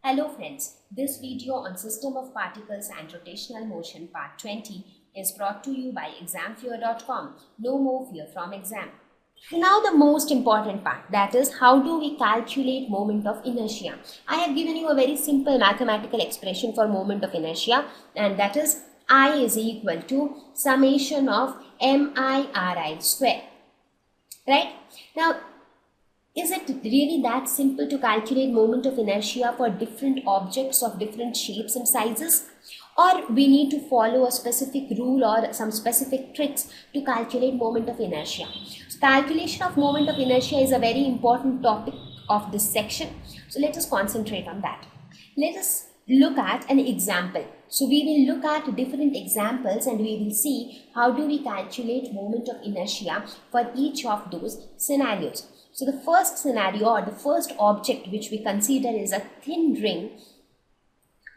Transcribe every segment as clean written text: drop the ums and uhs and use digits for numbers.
Hello friends, this video on System of Particles and Rotational Motion Part 20 is brought to you by examfear.com. No more fear from exam. Now the most important part, that is how do we calculate moment of inertia. I have given you a very simple mathematical expression for moment of inertia, and that is I is equal to summation of MIRI square. Right? Now, is it really that simple to calculate moment of inertia for different objects of different shapes and sizes? Or we need to follow a specific rule or some specific tricks to calculate moment of inertia? So calculation of moment of inertia is a very important topic of this section. So let us concentrate on that. Let us look at an example. So we will look at different examples and we will see how do we calculate moment of inertia for each of those scenarios. So the first scenario or the first object which we consider is a thin ring,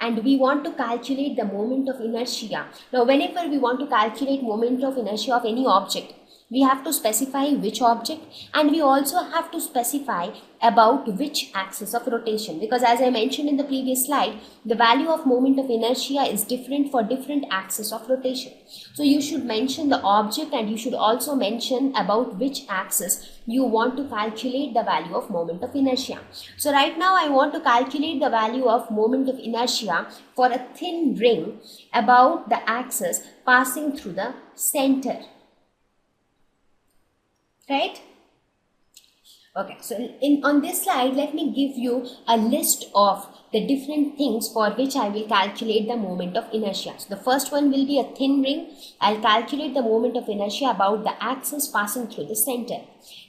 and we want to calculate the moment of inertia. Now whenever we want to calculate moment of inertia of any object, we have to specify which object, and we also have to specify about which axis of rotation, because as I mentioned in the previous slide, the value of moment of inertia is different for different axis of rotation. So you should mention the object and you should also mention about which axis you want to calculate the value of moment of inertia. So right now I want to calculate the value of moment of inertia for a thin ring about the axis passing through the center. Right? Okay, so on this slide, let me give you a list of the different things for which I will calculate the moment of inertia. So the first one will be a thin ring. I'll calculate the moment of inertia about the axis passing through the center.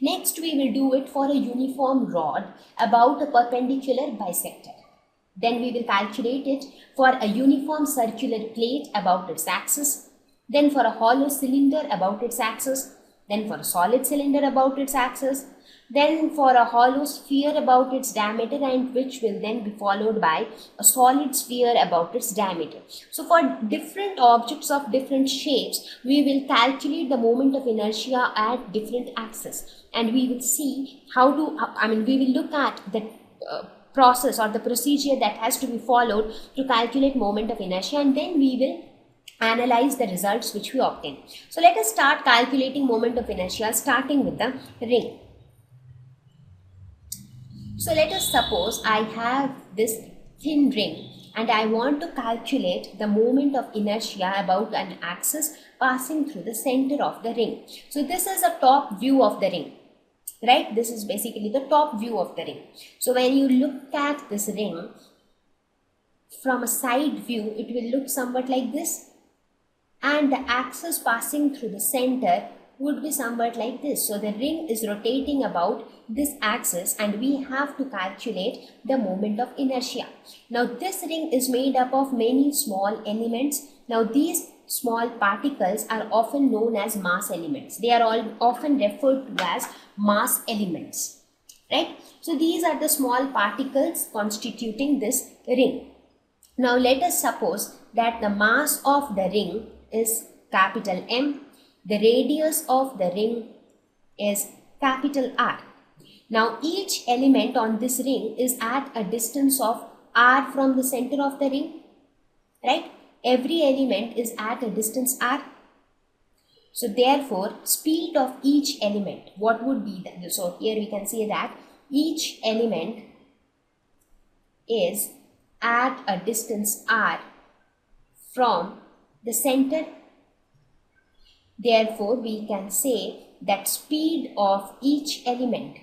Next, we will do it for a uniform rod about a perpendicular bisector. Then we will calculate it for a uniform circular plate about its axis. Then for a hollow cylinder about its axis. Then for a solid cylinder about its axis, then for a hollow sphere about its diameter, and which will then be followed by a solid sphere about its diameter. So for different objects of different shapes, we will calculate the moment of inertia at different axes, and we will see we will look at the process or the procedure that has to be followed to calculate moment of inertia, and then we will analyze the results which we obtain. So let us start calculating moment of inertia, starting with the ring. So let us suppose I have this thin ring and I want to calculate the moment of inertia about an axis passing through the center of the ring. So this is a top view of the ring. Right? This is basically the top view of the ring. So when you look at this ring from a side view, it will look somewhat like this. And the axis passing through the center would be somewhat like this. So the ring is rotating about this axis and we have to calculate the moment of inertia. Now this ring is made up of many small elements. Now these small particles are often known as mass elements. They are all often referred to as mass elements. Right? So these are the small particles constituting this ring. Now let us suppose that the mass of the ring is capital M, the radius of the ring is capital R. Now each element on this ring is at a distance of R from the center of the ring, right? Every element is at a distance R. So therefore, speed of each element, what would be that? So here we can say that each element is at a distance R from the center. Therefore, we can say that speed of each element.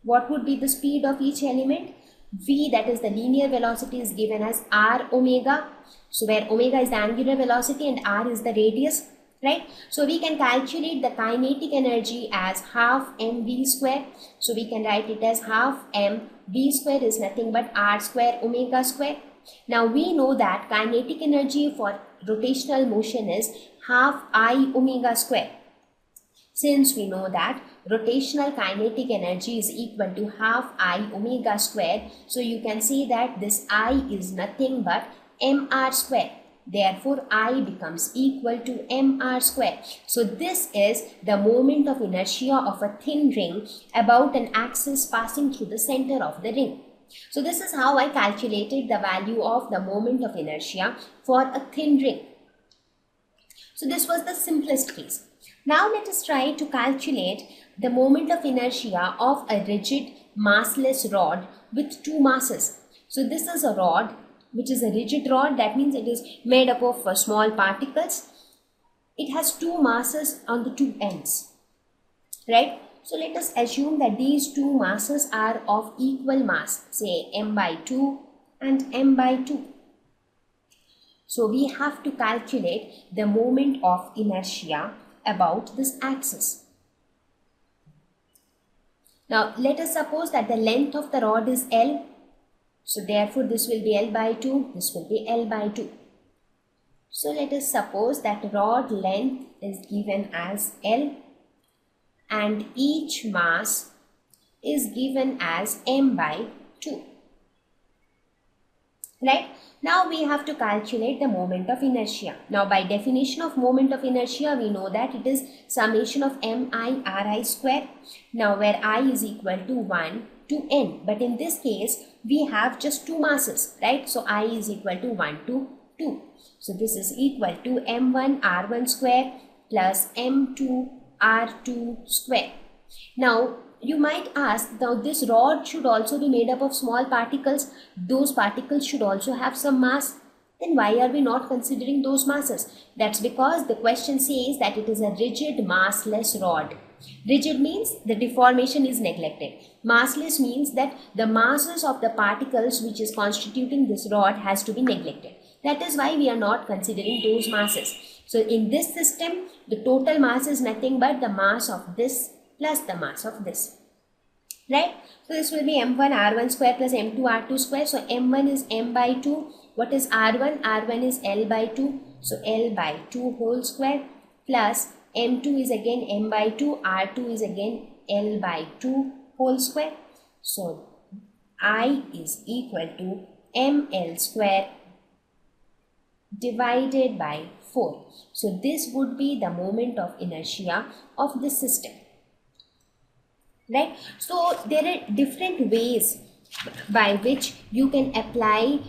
What would be the speed of each element? V, that is the linear velocity, is given as r omega. So where omega is the angular velocity and r is the radius, right? So we can calculate the kinetic energy as half mv square. So we can write it as half mv square is nothing but r square omega square. Now we know that kinetic energy for rotational motion is half I omega square. Since we know that rotational kinetic energy is equal to half I omega square, so you can see that this I is nothing but mr square. Therefore, I becomes equal to mr square. So this is the moment of inertia of a thin ring about an axis passing through the center of the ring. So this is how I calculated the value of the moment of inertia for a thin ring. So this was the simplest case. Now let us try to calculate the moment of inertia of a rigid massless rod with two masses. So this is a rod which is a rigid rod, that means it is made up of small particles. It has two masses on the two ends, right? So let us assume that these two masses are of equal mass, say m by 2 and m by 2. So we have to calculate the moment of inertia about this axis. Now let us suppose that the length of the rod is L. So therefore this will be L by 2, this will be L by 2. So let us suppose that rod length is given as L and each mass is given as m by 2. Right? Now we have to calculate the moment of inertia. Now by definition of moment of inertia, we know that it is summation of mi ri square. Now where I is equal to 1 to n. But in this case, we have just two masses, right? So I is equal to 1 to 2. So this is equal to m1 r1 square plus m2 r2 square. Now you might ask, now this rod should also be made up of small particles. Those particles should also have some mass. Then why are we not considering those masses? That's because the question says that it is a rigid massless rod. Rigid means the deformation is neglected. Massless means that the masses of the particles which is constituting this rod has to be neglected. That is why we are not considering those masses. So in this system, the total mass is nothing but the mass of this plus the mass of this, right? So this will be m1 r1 square plus m2 r2 square. So m1 is m by 2. What is r1? r1 is L by 2. So L by 2 whole square plus m2 is again m by 2. r2 is again L by 2 whole square. So I is equal to ml square divided by 4. So this would be the moment of inertia of this system. Right? So there are different ways by which you can apply,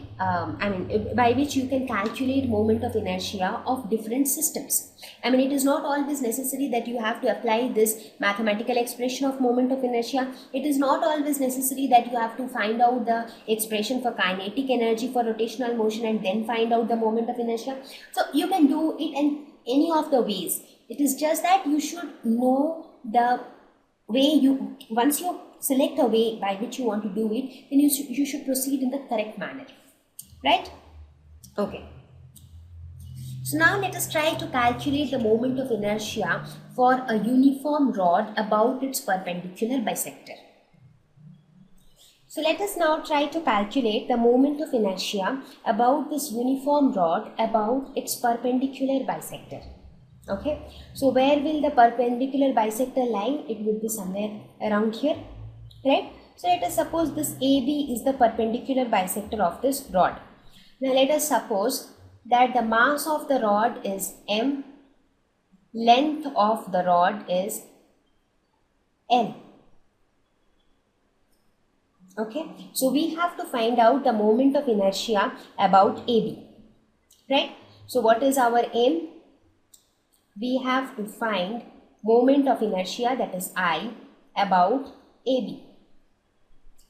by which you can calculate moment of inertia of different systems. It is not always necessary that you have to apply this mathematical expression of moment of inertia. It is not always necessary that you have to find out the expression for kinetic energy for rotational motion and then find out the moment of inertia. So you can do it in any of the ways. It is just that you should know the way once you select a way by which you want to do it, then you should proceed in the correct manner, right? Okay. So now let us try to calculate the moment of inertia for a uniform rod about its perpendicular bisector. So let us now try to calculate the moment of inertia about this uniform rod about its perpendicular bisector. Okay, so where will the perpendicular bisector lie? It will be somewhere around here, right? So let us suppose this AB is the perpendicular bisector of this rod. Now let us suppose that the mass of the rod is M, length of the rod is L. Okay, so we have to find out the moment of inertia about AB, right? So what is our aim? We have to find moment of inertia, that is I, about AB.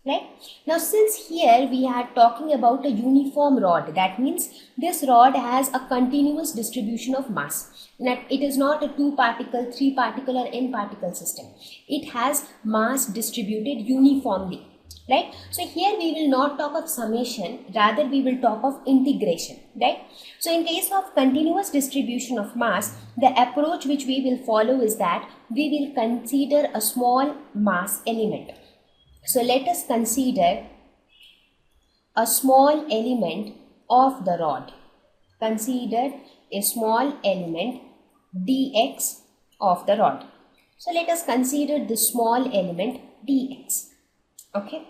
Right? Now since here we are talking about a uniform rod, that means this rod has a continuous distribution of mass. It is not a 2 particle, 3 particle or n particle system. It has mass distributed uniformly. Right? So here we will not talk of summation, rather we will talk of integration, right? So in case of continuous distribution of mass, the approach which we will follow is that we will consider a small mass element. So let us consider a small element of the rod. Consider a small element dx of the rod. So let us consider the small element dx. Okay.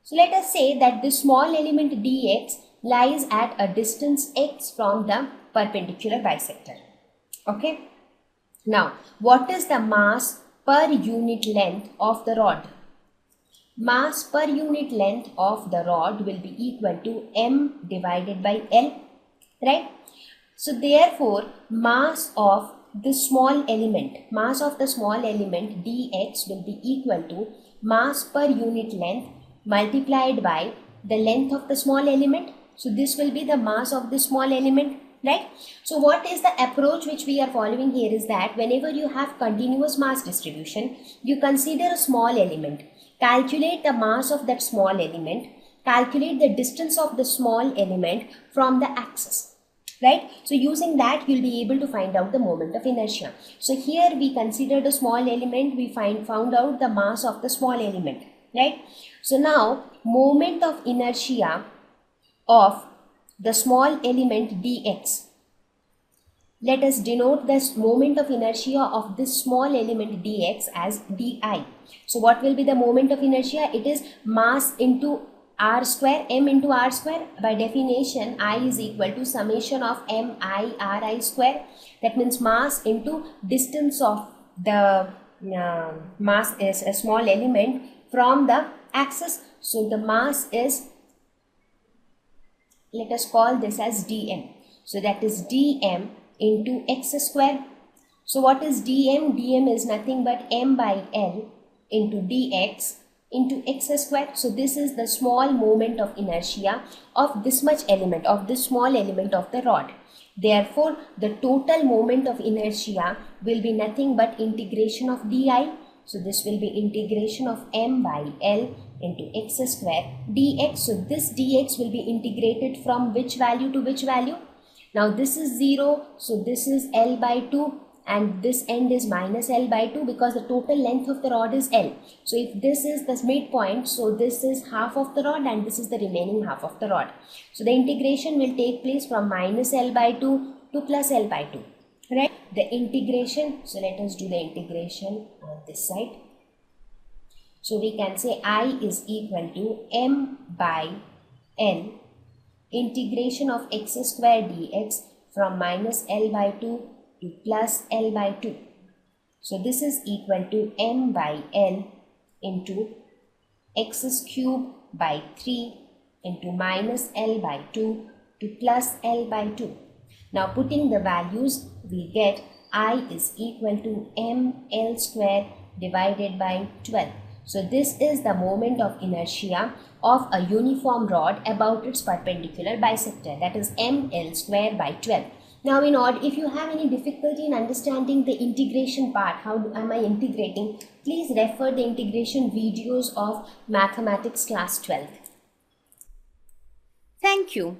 So let us say that the small element dx lies at a distance x from the perpendicular bisector. Okay. Now, what is the mass per unit length of the rod? mass per unit length of the rod will be equal to m divided by L, right? So therefore, mass of the small element dx will be equal to mass per unit length multiplied by the length of the small element. So this will be the mass of the small element, right? So what is the approach which we are following here is that whenever you have continuous mass distribution, you consider a small element, calculate the mass of that small element, calculate the distance of the small element from the axis. Right? So using that, you'll be able to find out the moment of inertia. So here we considered a small element, we found out the mass of the small element, right? So now, moment of inertia of the small element dx. Let us denote this moment of inertia of this small element dx as di. So what will be the moment of inertia? It is mass into r square, m into r square. By definition, I is equal to summation of m I r I square. That means mass into distance of the mass is a small element from the axis. So the mass is, let us call this as dm. So that is dm into x square. So what is dm? dm is nothing but m by L into dx into x square. So this is the small moment of inertia of this much element, of this small element of the rod. Therefore, the total moment of inertia will be nothing but integration of di. So this will be integration of m by L into x square dx. So this dx will be integrated from which value to which value? Now this is 0, so this is L by 2. And this end is minus L by 2 because the total length of the rod is L. So if this is the midpoint, so this is half of the rod and this is the remaining half of the rod. So the integration will take place from minus L by 2 to plus L by 2. Right? The integration, so let us do the integration on this side. So we can say I is equal to m by L integration of x square dx from minus L by 2 to plus L by 2. So this is equal to m by L into x cube by 3 into minus L by 2 to plus L by 2. Now putting the values, we get I is equal to mL square divided by 12. So this is the moment of inertia of a uniform rod about its perpendicular bisector, that is mL square by 12. Now if you have any difficulty in understanding the integration part, how am I integrating, please refer the integration videos of Mathematics class 12. Thank you.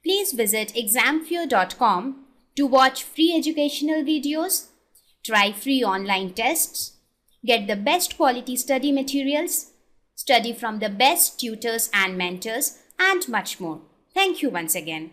Please visit examfear.com to watch free educational videos, try free online tests, get the best quality study materials, study from the best tutors and mentors, and much more. Thank you once again.